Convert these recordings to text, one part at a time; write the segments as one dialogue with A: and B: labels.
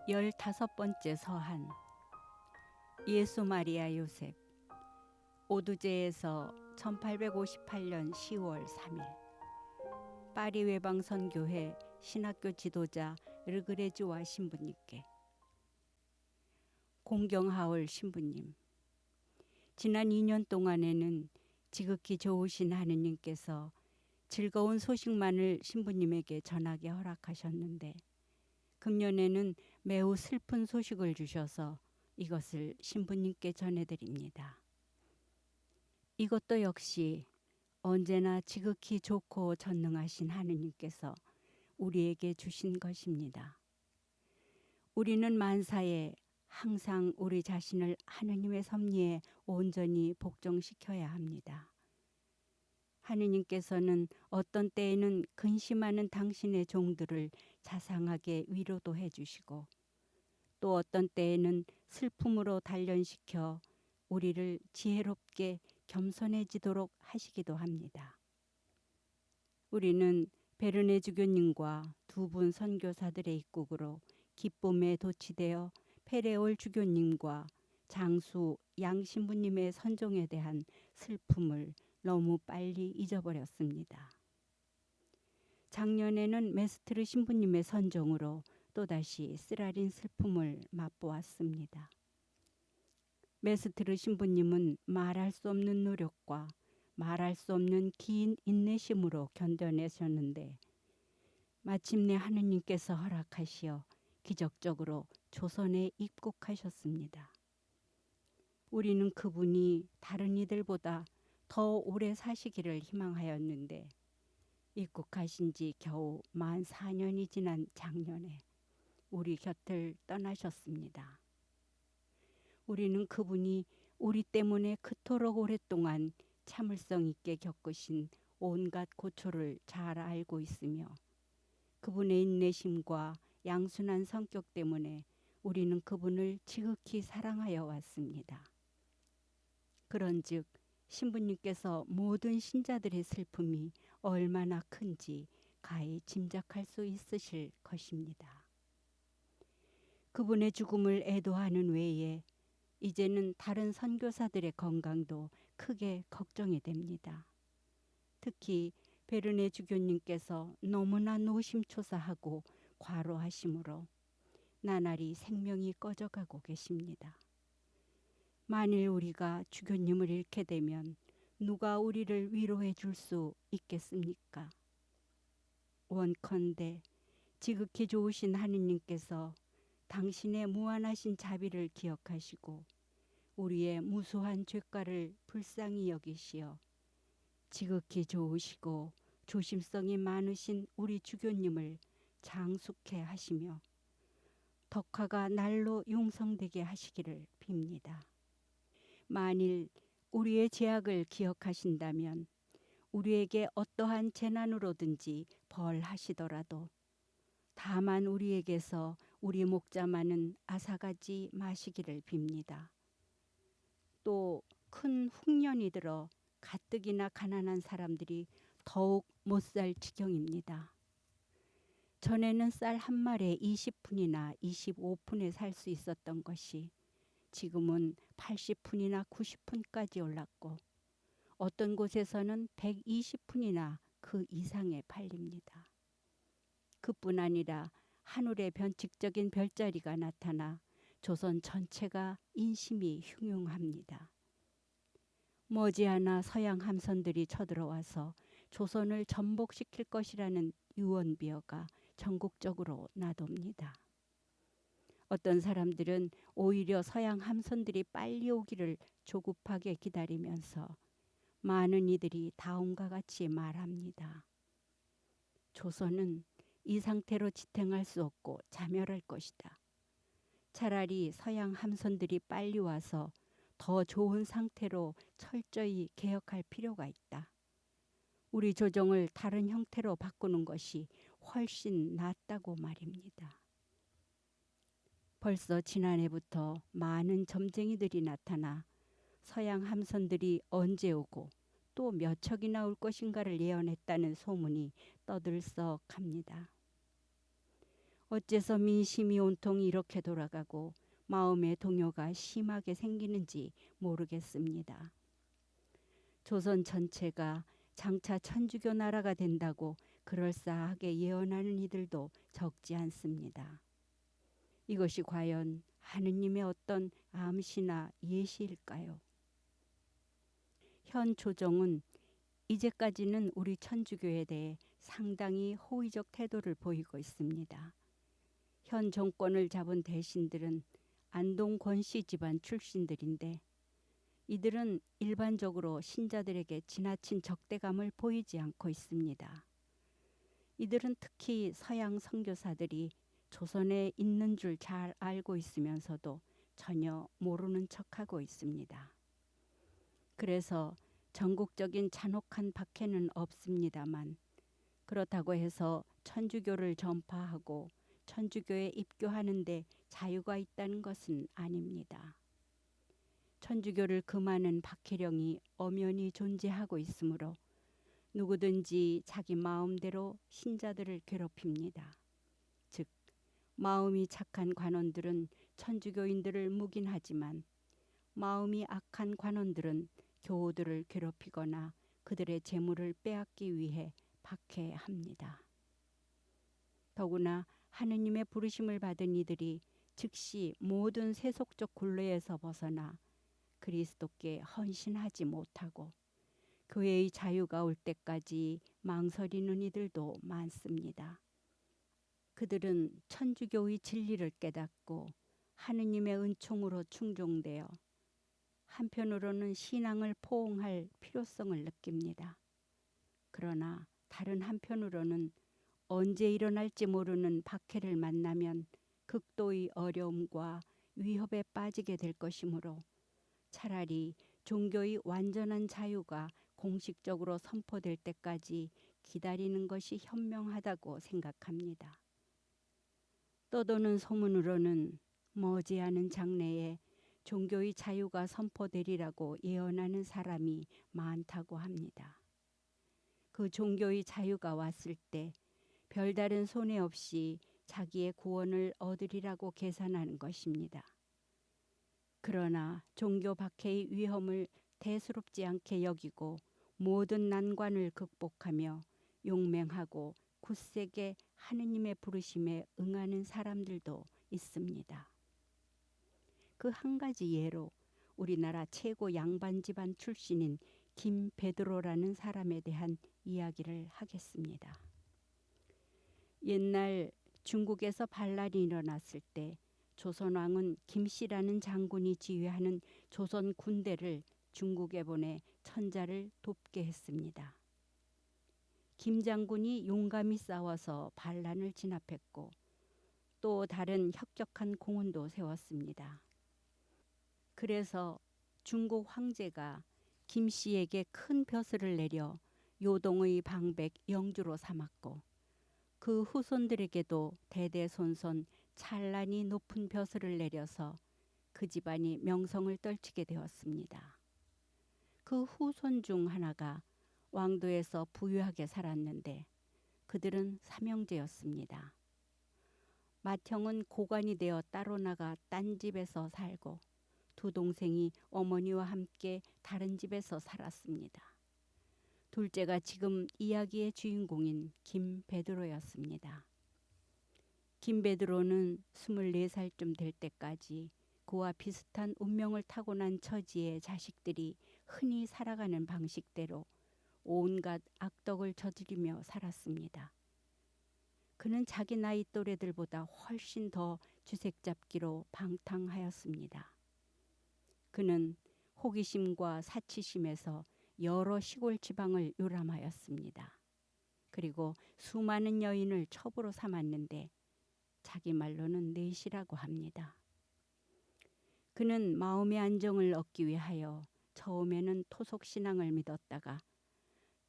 A: 15번째 서한. 예수 마리아 요셉. 오두제에서 1858년 10월 3일 파리 외방선교회 신학교 지도자 르그레즈와 신부님께. 공경하올 신부님, 지난 2년 동안에는 지극히 좋으신 하느님께서 즐거운 소식만을 신부님에게 전하게 허락하셨는데 금년에는 매우 슬픈 소식을 주셔서 이것을 신부님께 전해드립니다. 이것도 역시 언제나 지극히 좋고 전능하신 하느님께서 우리에게 주신 것입니다. 우리는 만사에 항상 우리 자신을 하느님의 섭리에 온전히 복종시켜야 합니다. 하느님께서는 어떤 때에는 근심하는 당신의 종들을 자상하게 위로도 해주시고 또 어떤 때에는 슬픔으로 단련시켜 우리를 지혜롭게 겸손해지도록 하시기도 합니다. 우리는 베르네 주교님과 두 분 선교사들의 입국으로 기쁨에 도취되어 페레올 주교님과 장수 양 신부님의 선종에 대한 슬픔을 너무 빨리 잊어버렸습니다. 작년에는 메스트르 신부님의 선종으로 또다시 쓰라린 슬픔을 맛보았습니다. 메스트르 신부님은 말할 수 없는 노력과 말할 수 없는 긴 인내심으로 견뎌내셨는데 마침내 하느님께서 허락하시어 기적적으로 조선에 입국하셨습니다. 우리는 그분이 다른 이들보다 더 오래 사시기를 희망하였는데 입국하신 지 겨우 만 4년이 지난 작년에 우리 곁을 떠나셨습니다. 우리는 그분이 우리 때문에 그토록 오랫동안 참을성 있게 겪으신 온갖 고초를 잘 알고 있으며 그분의 인내심과 양순한 성격 때문에 우리는 그분을 지극히 사랑하여 왔습니다. 그런즉 신부님께서 모든 신자들의 슬픔이 얼마나 큰지 가히 짐작할 수 있으실 것입니다. 그분의 죽음을 애도하는 외에 이제는 다른 선교사들의 건강도 크게 걱정이 됩니다. 특히 베르네 주교님께서 너무나 노심초사하고 과로하심으로 나날이 생명이 꺼져가고 계십니다. 만일 우리가 주교님을 잃게 되면 누가 우리를 위로해 줄 수 있겠습니까? 원컨대 지극히 좋으신 하느님께서 당신의 무한하신 자비를 기억하시고 우리의 무수한 죄가를 불쌍히 여기시어 지극히 좋으시고 조심성이 많으신 우리 주교님을 장숙해 하시며 덕화가 날로 용성되게 하시기를 빕니다. 만일 우리의 죄악을 기억하신다면 우리에게 어떠한 재난으로든지 벌하시더라도 다만 우리에게서 우리 목자만은 앗아가지 마시기를 빕니다. 또 큰 흉년이 들어 가뜩이나 가난한 사람들이 더욱 못 살 지경입니다. 전에는 쌀 한 말에 20푼이나 25푼에 살 수 있었던 것이 지금은 80푼이나 90푼까지 올랐고 어떤 곳에서는 120푼이나 그 이상에 팔립니다. 그뿐 아니라 하늘에 변칙적인 별자리가 나타나 조선 전체가 인심이 흉흉합니다. 머지않아 서양 함선들이 쳐들어와서 조선을 전복시킬 것이라는 유언비어가 전국적으로 나돕니다. 어떤 사람들은 오히려 서양 함선들이 빨리 오기를 조급하게 기다리면서 많은 이들이 다음과 같이 말합니다. 조선은 이 상태로 지탱할 수 없고 자멸할 것이다. 차라리 서양 함선들이 빨리 와서 더 좋은 상태로 철저히 개혁할 필요가 있다. 우리 조정을 다른 형태로 바꾸는 것이 훨씬 낫다고 말입니다. 벌써 지난해부터 많은 점쟁이들이 나타나 서양 함선들이 언제 오고 또 몇 척이나 올 것인가를 예언했다는 소문이 떠들썩합니다. 어째서 민심이 온통 이렇게 돌아가고 마음의 동요가 심하게 생기는지 모르겠습니다. 조선 전체가 장차 천주교 나라가 된다고 그럴싸하게 예언하는 이들도 적지 않습니다. 이것이 과연 하느님의 어떤 암시나 예시일까요? 현 조정은 이제까지는 우리 천주교에 대해 상당히 호의적 태도를 보이고 있습니다. 현 정권을 잡은 대신들은 안동 권씨 집안 출신들인데 이들은 일반적으로 신자들에게 지나친 적대감을 보이지 않고 있습니다. 이들은 특히 서양 선교사들이 조선에 있는 줄 잘 알고 있으면서도 전혀 모르는 척하고 있습니다. 그래서 전국적인 잔혹한 박해는 없습니다만 그렇다고 해서 천주교를 전파하고 천주교에 입교하는 데 자유가 있다는 것은 아닙니다. 천주교를 금하는 박해령이 엄연히 존재하고 있으므로 누구든지 자기 마음대로 신자들을 괴롭힙니다. 즉 마음이 착한 관원들은 천주교인들을 묵인하지만 마음이 악한 관원들은 교우들을 괴롭히거나 그들의 재물을 빼앗기 위해 박해합니다. 더구나 하느님의 부르심을 받은 이들이 즉시 모든 세속적 굴레에서 벗어나 그리스도께 헌신하지 못하고 교회의 자유가 올 때까지 망설이는 이들도 많습니다. 그들은 천주교의 진리를 깨닫고 하느님의 은총으로 충종되어 한편으로는 신앙을 포옹할 필요성을 느낍니다. 그러나 다른 한편으로는 언제 일어날지 모르는 박해를 만나면 극도의 어려움과 위협에 빠지게 될 것이므로 차라리 종교의 완전한 자유가 공식적으로 선포될 때까지 기다리는 것이 현명하다고 생각합니다. 떠도는 소문으로는 머지않은 장래에 종교의 자유가 선포되리라고 예언하는 사람이 많다고 합니다. 그 종교의 자유가 왔을 때 별다른 손해 없이 자기의 구원을 얻으리라고 계산하는 것입니다. 그러나 종교 박해의 위험을 대수롭지 않게 여기고 모든 난관을 극복하며 용맹하고 굳세게 하느님의 부르심에 응하는 사람들도 있습니다. 그 한 가지 예로 우리나라 최고 양반 집안 출신인 김 베드로라는 사람에 대한 이야기를 하겠습니다. 옛날 중국에서 반란이 일어났을 때 조선왕은 김씨라는 장군이 지휘하는 조선 군대를 중국에 보내 천자를 돕게 했습니다. 김 장군이 용감히 싸워서 반란을 진압했고 또 다른 혁혁한 공헌도 세웠습니다. 그래서 중국 황제가 김씨에게 큰 벼슬을 내려 요동의 방백 영주로 삼았고 그 후손들에게도 대대손손 찬란히 높은 벼슬을 내려서 그 집안이 명성을 떨치게 되었습니다. 그 후손 중 하나가 왕도에서 부유하게 살았는데 그들은 삼형제였습니다. 맏형은 고관이 되어 따로 나가 딴 집에서 살고 두 동생이 어머니와 함께 다른 집에서 살았습니다. 둘째가 지금 이야기의 주인공인 김 베드로였습니다. 김 베드로는 24살쯤 될 때까지 그와 비슷한 운명을 타고난 처지의 자식들이 흔히 살아가는 방식대로 온갖 악덕을 저지르며 살았습니다. 그는 자기 나이 또래들보다 훨씬 더 주색잡기로 방탕하였습니다. 그는 호기심과 사치심에서 여러 시골 지방을 요람하였습니다. 그리고 수많은 여인을 첩으로 삼았는데 자기 말로는 넷이라고 합니다. 그는 마음의 안정을 얻기 위하여 처음에는 토속신앙을 믿었다가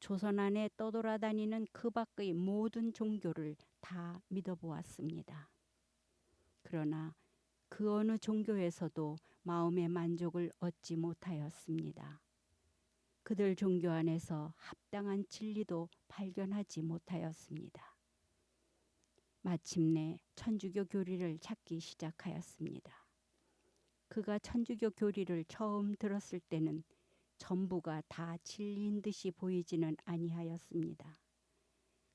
A: 조선 안에 떠돌아다니는 그 밖의 모든 종교를 다 믿어보았습니다. 그러나 그 어느 종교에서도 마음의 만족을 얻지 못하였습니다. 그들 종교 안에서 합당한 진리도 발견하지 못하였습니다. 마침내 천주교 교리를 찾기 시작하였습니다. 그가 천주교 교리를 처음 들었을 때는 전부가 다 진리인 듯이 보이지는 아니하였습니다.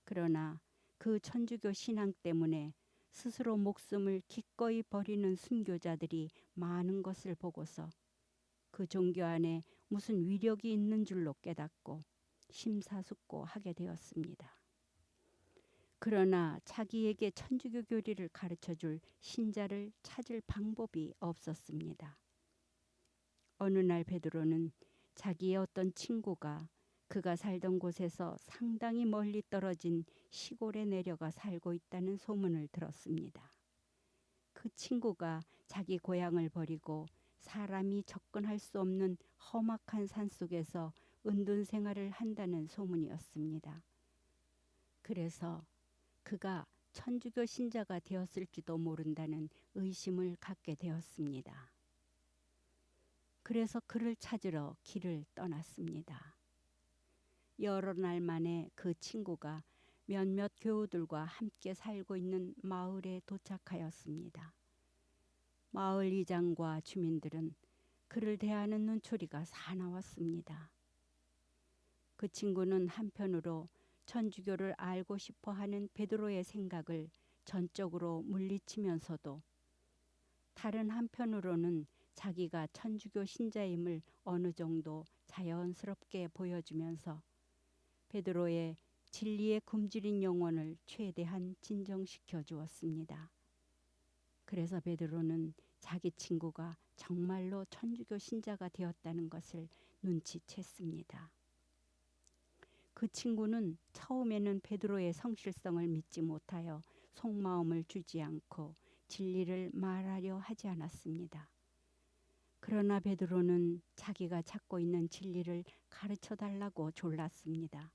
A: 그러나 그 천주교 신앙 때문에 스스로 목숨을 기꺼이 버리는 순교자들이 많은 것을 보고서 그 종교 안에 무슨 위력이 있는 줄로 깨닫고 심사숙고하게 되었습니다. 그러나 자기에게 천주교 교리를 가르쳐줄 신자를 찾을 방법이 없었습니다. 어느 날 베드로는 자기의 어떤 친구가 그가 살던 곳에서 상당히 멀리 떨어진 시골에 내려가 살고 있다는 소문을 들었습니다. 그 친구가 자기 고향을 버리고 사람이 접근할 수 없는 험악한 산속에서 은둔 생활을 한다는 소문이었습니다. 그래서 그가 천주교 신자가 되었을지도 모른다는 의심을 갖게 되었습니다. 그래서 그를 찾으러 길을 떠났습니다. 여러 날 만에 그 친구가 몇몇 교우들과 함께 살고 있는 마을에 도착하였습니다. 마을 이장과 주민들은 그를 대하는 눈초리가 사나웠습니다. 그 친구는 한편으로 천주교를 알고 싶어하는 베드로의 생각을 전적으로 물리치면서도 다른 한편으로는 자기가 천주교 신자임을 어느 정도 자연스럽게 보여주면서 베드로의 진리에 굶주린 영혼을 최대한 진정시켜 주었습니다. 그래서 베드로는 자기 친구가 정말로 천주교 신자가 되었다는 것을 눈치챘습니다. 그 친구는 처음에는 베드로의 성실성을 믿지 못하여 속마음을 주지 않고 진리를 말하려 하지 않았습니다. 그러나 베드로는 자기가 찾고 있는 진리를 가르쳐 달라고 졸랐습니다.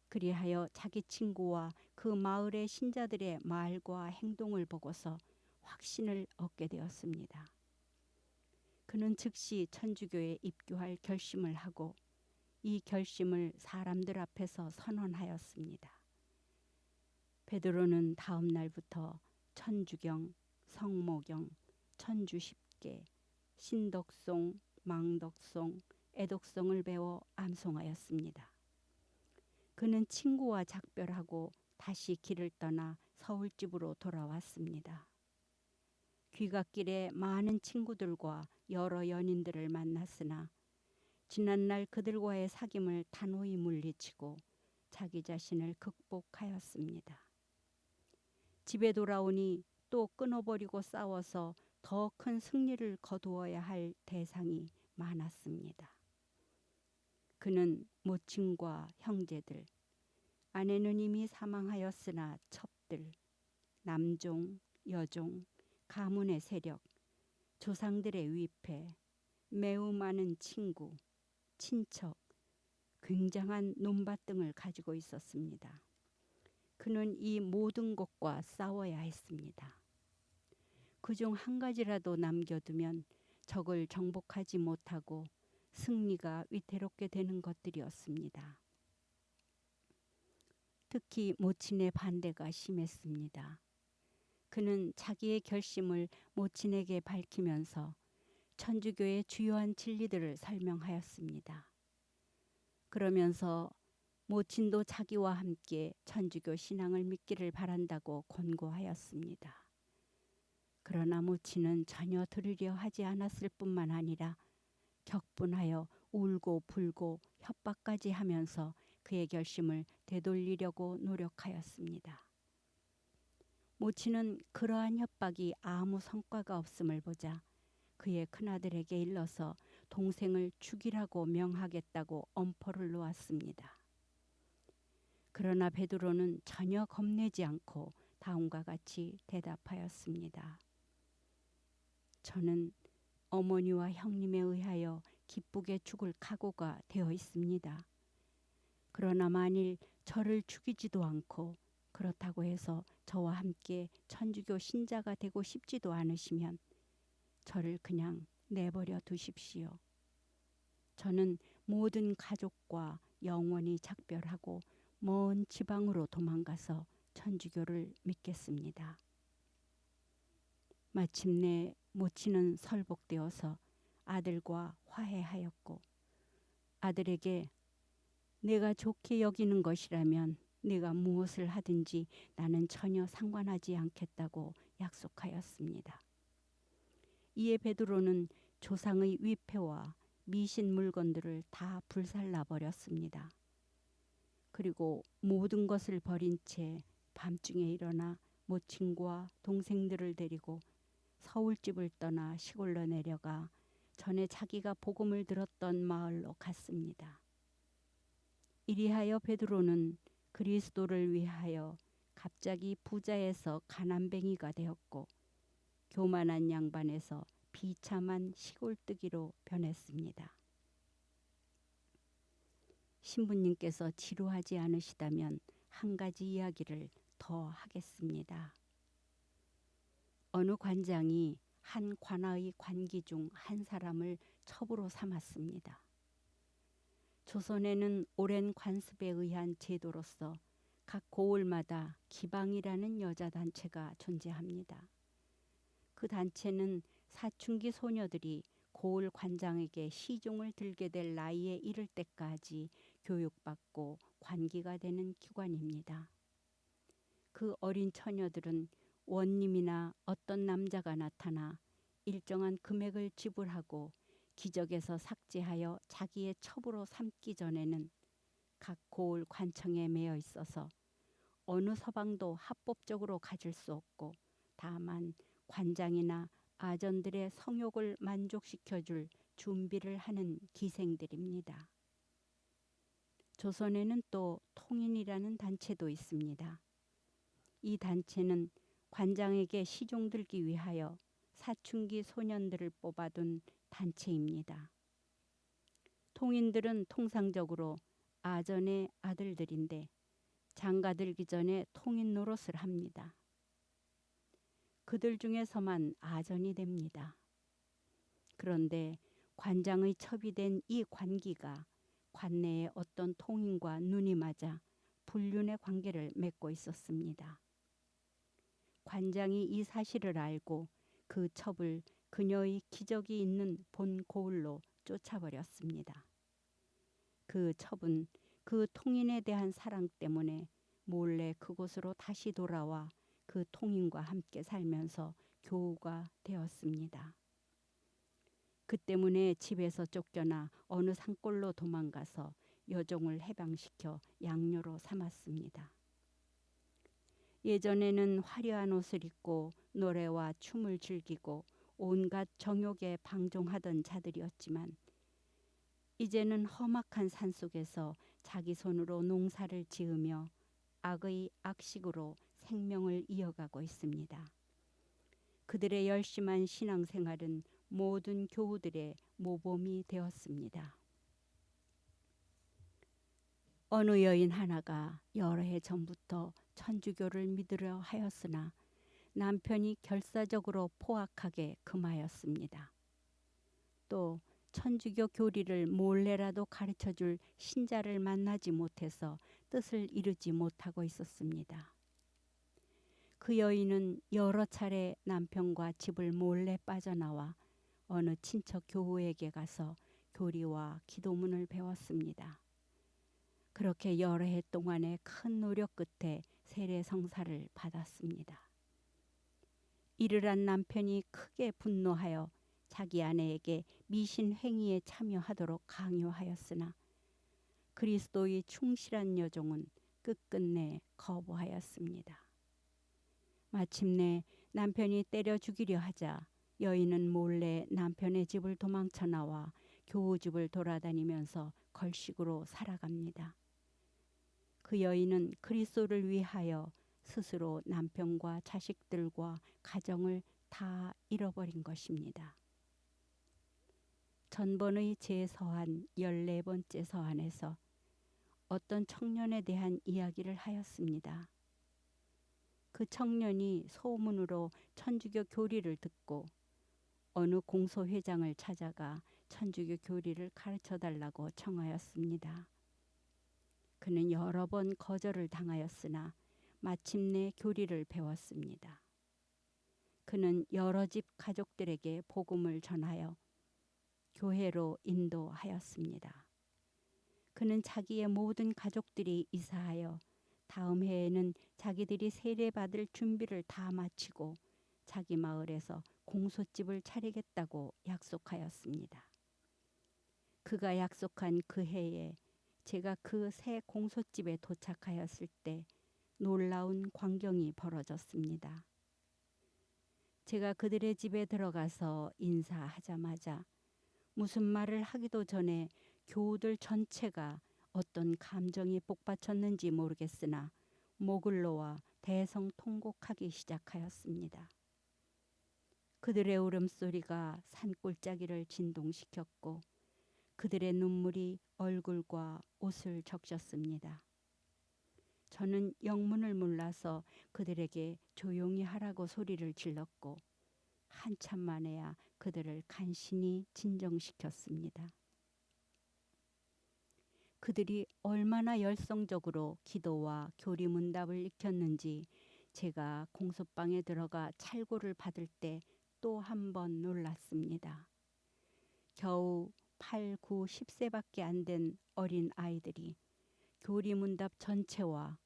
A: 그리하여 자기 친구와 그 마을의 신자들의 말과 행동을 보고서 확신을 얻게 되었습니다. 그는 즉시 천주교에 입교할 결심을 하고 이 결심을 사람들 앞에서 선언하였습니다. 베드로는 다음 날부터 천주경, 성모경, 천주십계, 신덕송, 망덕송, 애독송을 배워 암송하였습니다. 그는 친구와 작별하고 다시 길을 떠나 서울집으로 돌아왔습니다. 귀갓길에 많은 친구들과 여러 연인들을 만났으나 지난날 그들과의 사귐을 단호히 물리치고 자기 자신을 극복하였습니다. 집에 돌아오니 또 끊어버리고 싸워서 더 큰 승리를 거두어야 할 대상이 많았습니다. 그는 모친과 형제들, 아내는 이미 사망하였으나 첩들, 남종, 여종, 가문의 세력, 조상들의 위패, 매우 많은 친구, 친척, 굉장한 논밭 등을 가지고 있었습니다. 그는 이 모든 것과 싸워야 했습니다. 그중 한 가지라도 남겨두면 적을 정복하지 못하고 승리가 위태롭게 되는 것들이었습니다. 특히 모친의 반대가 심했습니다. 그는 자기의 결심을 모친에게 밝히면서 천주교의 주요한 진리들을 설명하였습니다. 그러면서 모친도 자기와 함께 천주교 신앙을 믿기를 바란다고 권고하였습니다. 그러나 모친은 전혀 들으려 하지 않았을 뿐만 아니라 격분하여 울고 불고 협박까지 하면서 그의 결심을 되돌리려고 노력하였습니다. 모친은 그러한 협박이 아무 성과가 없음을 보자 그의 큰아들에게 일러서 동생을 죽이라고 명하겠다고 엄포를 놓았습니다. 그러나 베드로는 전혀 겁내지 않고 다음과 같이 대답하였습니다. 저는 어머니와 형님에 의하여 기쁘게 죽을 각오가 되어 있습니다. 그러나 만일 저를 죽이지도 않고 그렇다고 해서 저와 함께 천주교 신자가 되고 싶지도 않으시면 저를 그냥 내버려 두십시오. 저는 모든 가족과 영원히 작별하고 먼 지방으로 도망가서 천주교를 믿겠습니다. 마침내 모친은 설복되어서 아들과 화해하였고 아들에게 내가 좋게 여기는 것이라면 네가 무엇을 하든지 나는 전혀 상관하지 않겠다고 약속하였습니다. 이에 베드로는 조상의 위패와 미신 물건들을 다 불살라 버렸습니다. 그리고 모든 것을 버린 채 밤중에 일어나 모친과 동생들을 데리고 서울집을 떠나 시골로 내려가 전에 자기가 복음을 들었던 마을로 갔습니다. 이리하여 베드로는 그리스도를 위하여 갑자기 부자에서 가난뱅이가 되었고 교만한 양반에서 비참한 시골뜨기로 변했습니다. 신부님께서 지루하지 않으시다면 한 가지 이야기를 더 하겠습니다. 어느 관장이 한 관아의 관기 중 한 사람을 첩으로 삼았습니다. 조선에는 오랜 관습에 의한 제도로서 각 고을마다 기방이라는 여자 단체가 존재합니다. 그 단체는 사춘기 소녀들이 고을 관장에게 시종을 들게 될 나이에 이를 때까지 교육받고 관기가 되는 기관입니다. 그 어린 처녀들은 원님이나 어떤 남자가 나타나 일정한 금액을 지불하고 기적에서 삭제하여 자기의 첩으로 삼기 전에는 각 고을 관청에 매여 있어서 어느 서방도 합법적으로 가질 수 없고 다만 관장이나 아전들의 성욕을 만족시켜줄 준비를 하는 기생들입니다. 조선에는 또 통인이라는 단체도 있습니다. 이 단체는 관장에게 시종들기 위하여 사춘기 소년들을 뽑아둔 단체입니다. 통인들은 통상적으로 아전의 아들들인데 장가들기 전에 통인 노릇을 합니다. 그들 중에서만 아전이 됩니다. 그런데 관장의 첩이 된 이 관기가 관내의 어떤 통인과 눈이 맞아 불륜의 관계를 맺고 있었습니다. 관장이 이 사실을 알고 그 첩을 그녀의 기적이 있는 본 고을로 쫓아버렸습니다. 그 첩은 그 통인에 대한 사랑 때문에 몰래 그곳으로 다시 돌아와 그 통인과 함께 살면서 교우가 되었습니다. 그 때문에 집에서 쫓겨나 어느 산골로 도망가서 여종을 해방시켜 양녀로 삼았습니다. 예전에는 화려한 옷을 입고 노래와 춤을 즐기고 온갖 정욕에 방종하던 자들이었지만 이제는 험악한 산속에서 자기 손으로 농사를 지으며 악의 악식으로 생명을 이어가고 있습니다. 그들의 열심한 신앙생활은 모든 교우들의 모범이 되었습니다. 어느 여인 하나가 여러 해 전부터 천주교를 믿으려 하였으나 남편이 결사적으로 포악하게 금하였습니다. 또 천주교 교리를 몰래라도 가르쳐줄 신자를 만나지 못해서 뜻을 이루지 못하고 있었습니다. 그 여인은 여러 차례 남편과 집을 몰래 빠져나와 어느 친척 교우에게 가서 교리와 기도문을 배웠습니다. 그렇게 여러 해 동안의 큰 노력 끝에 세례 성사를 받았습니다. 이를 한 남편이 크게 분노하여 자기 아내에게 미신 행위에 참여하도록 강요하였으나 그리스도의 충실한 여종은 끝끝내 거부하였습니다. 마침내 남편이 때려 죽이려 하자 여인은 몰래 남편의 집을 도망쳐 나와 교우 집을 돌아다니면서 걸식으로 살아갑니다. 그 여인은 그리스도를 위하여 스스로 남편과 자식들과 가정을 다 잃어버린 것입니다. 전번의 제 서한 14번째 서한에서 어떤 청년에 대한 이야기를 하였습니다. 그 청년이 소문으로 천주교 교리를 듣고 어느 공소회장을 찾아가 천주교 교리를 가르쳐달라고 청하였습니다. 그는 여러 번 거절을 당하였으나 마침내 교리를 배웠습니다. 그는 여러 집 가족들에게 복음을 전하여 교회로 인도하였습니다. 그는 자기의 모든 가족들이 이사하여 다음 해에는 자기들이 세례받을 준비를 다 마치고 자기 마을에서 공소집을 차리겠다고 약속하였습니다. 그가 약속한 그 해에 제가 그 새 공소집에 도착하였을 때 놀라운 광경이 벌어졌습니다. 제가 그들의 집에 들어가서 인사하자마자 무슨 말을 하기도 전에 교우들 전체가 어떤 감정이 복받쳤는지 모르겠으나 목을 놓아 대성통곡하기 시작하였습니다. 그들의 울음소리가 산골짜기를 진동시켰고 그들의 눈물이 얼굴과 옷을 적셨습니다. 저는 영문을 몰라서 그들에게 조용히 하라고 소리를 질렀고 한참 만에야 그들을 간신히 진정시켰습니다. 그들이 얼마나 열성적으로 기도와 교리문답을 익혔는지 제가 공소방에 들어가 찰고를 받을 때 또 한 번 놀랐습니다. 겨우 8, 9, 10세밖에 안 된 어린 아이들이 교리문답 전체와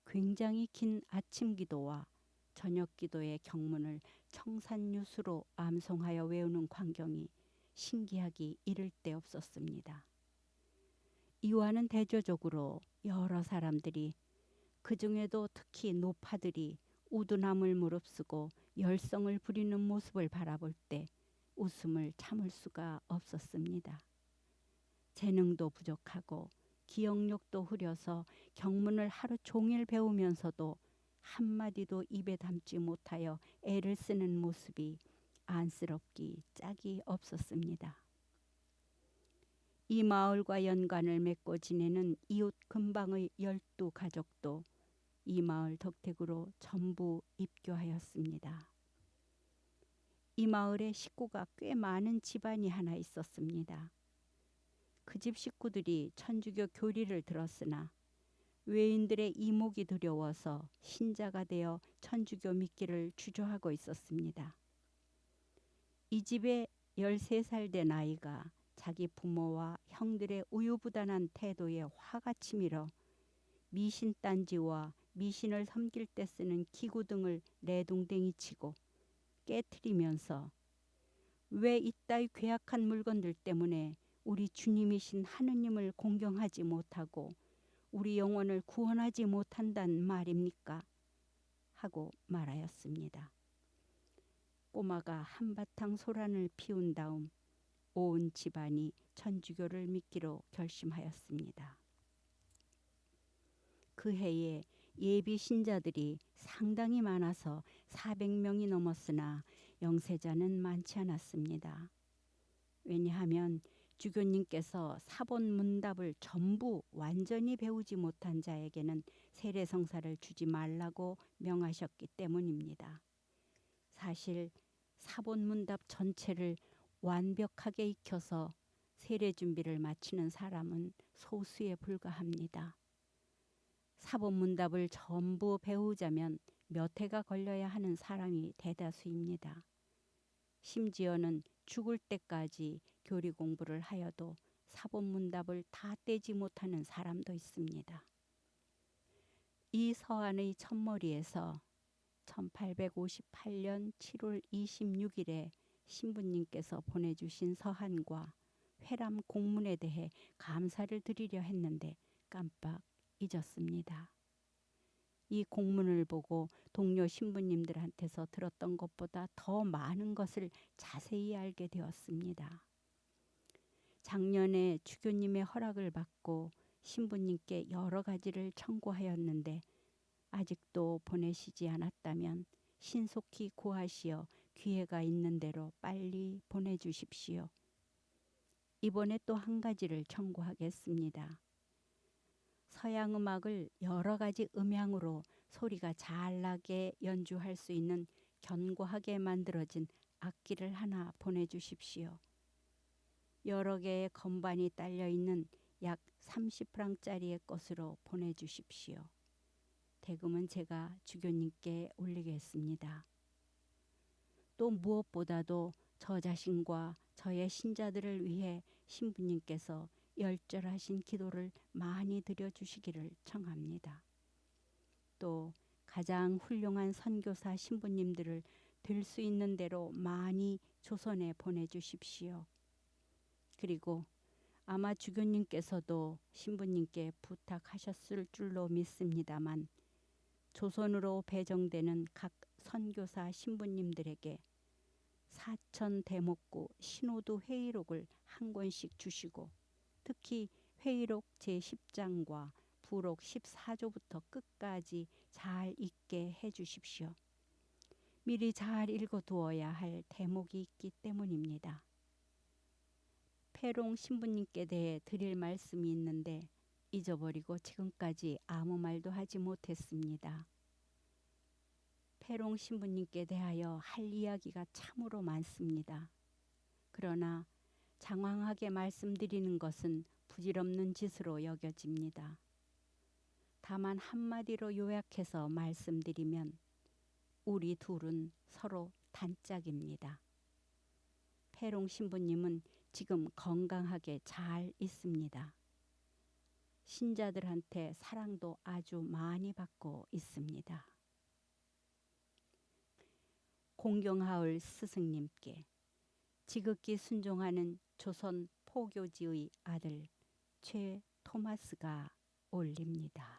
A: 굉장히 긴 아침 기도와 저녁 기도의 경문을 청산유수로 암송하여 외우는 광경이 신기하기 이를 데 없었습니다. 이와는 대조적으로 여러 사람들이 그 중에도 특히 노파들이 우두남을 무릅쓰고 열성을 부리는 모습을 바라볼 때 웃음을 참을 수가 없었습니다. 재능도 부족하고 기억력도 흐려서 경문을 하루 종일 배우면서도 한마디도 입에 담지 못하여 애를 쓰는 모습이 안쓰럽기 짝이 없었습니다. 이 마을과 연관을 맺고 지내는 이웃 근방의 12가족도 이 마을 덕택으로 전부 입교하였습니다. 이 마을에 식구가 꽤 많은 집안이 하나 있었습니다. 그 집 식구들이 천주교 교리를 들었으나 외인들의 이목이 두려워서 신자가 되어 천주교 믿기를 주저하고 있었습니다. 이 집에 13살 된 아이가 자기 부모와 형들의 우유부단한 태도에 화가 치밀어 미신딴지와 미신을 섬길 때 쓰는 기구 등을 내동댕이 치고 깨트리면서 왜 이따위 괴악한 물건들 때문에 우리 주님이신 하느님을 공경하지 못하고 우리 영혼을 구원하지 못한단 말입니까? 하고 말하였습니다. 꼬마가 한바탕 소란을 피운 다음 온 집안이 천주교를 믿기로 결심하였습니다. 그 해에 예비 신자들이 상당히 많아서 400명이 넘었으나 영세자는 많지 않았습니다. 왜냐하면 주교님께서 사본문답을 전부 완전히 배우지 못한 자에게는 세례성사를 주지 말라고 명하셨기 때문입니다. 사실 사본문답 전체를 완벽하게 익혀서 세례 준비를 마치는 사람은 소수에 불과합니다. 사본문답을 전부 배우자면 몇 해가 걸려야 하는 사람이 대다수입니다. 심지어는 죽을 때까지 교리 공부를 하여도 사본문답을 다 떼지 못하는 사람도 있습니다. 이 서한의 첫머리에서 1858년 7월 26일에 신부님께서 보내주신 서한과 회람 공문에 대해 감사를 드리려 했는데 깜빡 잊었습니다. 이 공문을 보고 동료 신부님들한테서 들었던 것보다 더 많은 것을 자세히 알게 되었습니다. 작년에 주교님의 허락을 받고 신부님께 여러 가지를 청구하였는데 아직도 보내시지 않았다면 신속히 고하시어 기회가 있는 대로 빨리 보내주십시오. 이번에 또 한 가지를 청구하겠습니다. 서양 음악을 여러 가지 음향으로 소리가 잘 나게 연주할 수 있는 견고하게 만들어진 악기를 하나 보내주십시오. 여러 개의 건반이 딸려있는 약 30프랑짜리의 것으로 보내주십시오. 대금은 제가 주교님께 올리겠습니다. 또 무엇보다도 저 자신과 저의 신자들을 위해 신부님께서 열절하신 기도를 많이 드려주시기를 청합니다. 또 가장 훌륭한 선교사 신부님들을 될 수 있는 대로 많이 조선에 보내주십시오. 그리고 아마 주교님께서도 신부님께 부탁하셨을 줄로 믿습니다만 조선으로 배정되는 각 선교사 신부님들에게 사천 대목구 신호도 회의록을 한 권씩 주시고 특히 회의록 제10장과 부록 14조부터 끝까지 잘 읽게 해주십시오. 미리 잘 읽어두어야 할 대목이 있기 때문입니다. 패롱 신부님께 대해 드릴 말씀이 있는데 잊어버리고 지금까지 아무 말도 하지 못했습니다. 패롱 신부님께 대하여 할 이야기가 참으로 많습니다. 그러나 장황하게 말씀드리는 것은 부질없는 짓으로 여겨집니다. 다만 한마디로 요약해서 말씀드리면 우리 둘은 서로 단짝입니다. 패롱 신부님은 지금 건강하게 잘 있습니다. 신자들한테 사랑도 아주 많이 받고 있습니다. 공경하올 스승님께 지극히 순종하는 조선 포교지의 아들 최 토마스가 올립니다.